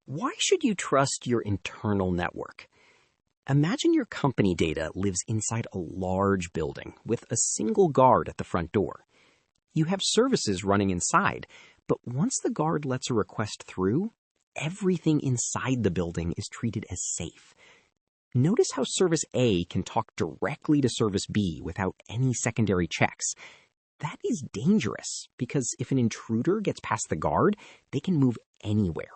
Why should you trust your internal network? Imagine your company data lives inside a large building with a single guard at the front door. You have services running inside, but once the guard lets a request through, everything inside the building is treated as safe. Notice how Service A can talk directly to Service B without any secondary checks. That is dangerous because if an intruder gets past the guard, they can move anywhere.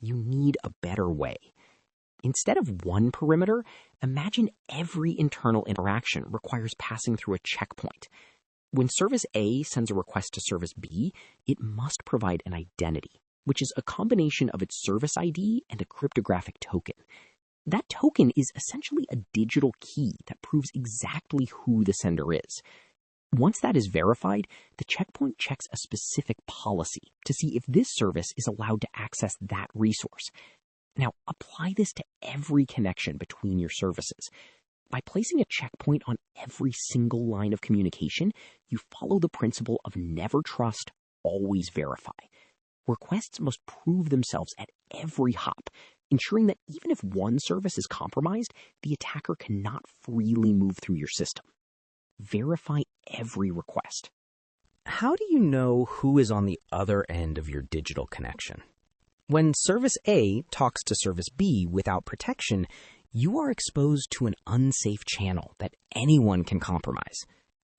You need a better way. Instead of one perimeter, imagine every internal interaction requires passing through a checkpoint. When Service A sends a request to Service B, it must provide an identity, which is a combination of its service ID and a cryptographic token. That token is essentially a digital key that proves exactly who the sender is. Once that is verified, the checkpoint checks a specific policy to see if this service is allowed to access that resource. Now, apply this to every connection between your services. By placing a checkpoint on every single line of communication, you follow the principle of never trust, always verify. Requests must prove themselves at every hop, ensuring that even if one service is compromised, the attacker cannot freely move through your system. Verify every request. How do you know who is on the other end of your digital connection? When Service A talks to Service B without protection, you are exposed to an unsafe channel that anyone can compromise.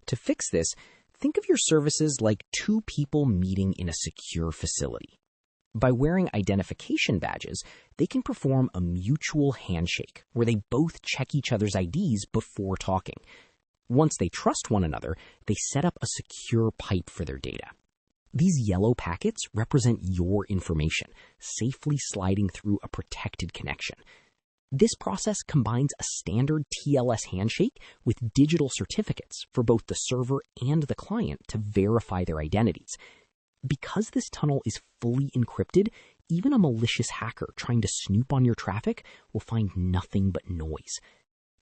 To fix this, think of your services like two people meeting in a secure facility. By wearing identification badges, they can perform a mutual handshake where they both check each other's IDs before talking. Once they trust one another, they set up a secure pipe for their data. These yellow packets represent your information, safely sliding through a protected connection. This process combines a standard TLS handshake with digital certificates for both the server and the client to verify their identities. Because this tunnel is fully encrypted, even a malicious hacker trying to snoop on your traffic will find nothing but noise.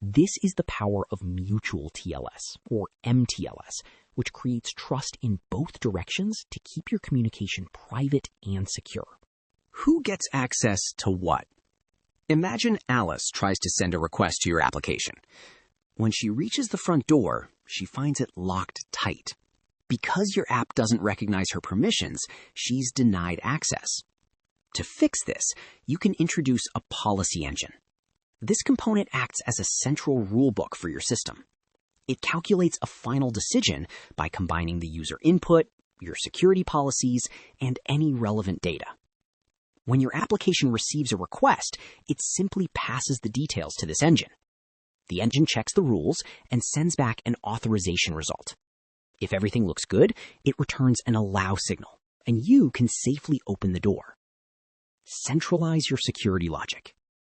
This is the power of mutual TLS, or mTLS, which creates trust in both directions to keep your communication private and secure. Who gets access to what? Imagine Alice tries to send a request to your application. When she reaches the front door, she finds it locked tight. Because your app doesn't recognize her permissions, she's denied access. To fix this, you can introduce a policy engine. This component acts as a central rulebook for your system. It calculates a final decision by combining the user input, your security policies, and any relevant data. When your application receives a request, it simply passes the details to this engine. The engine checks the rules and sends back an authorization result. If everything looks good, it returns an allow signal, and you can safely open the door. Centralize your security logic.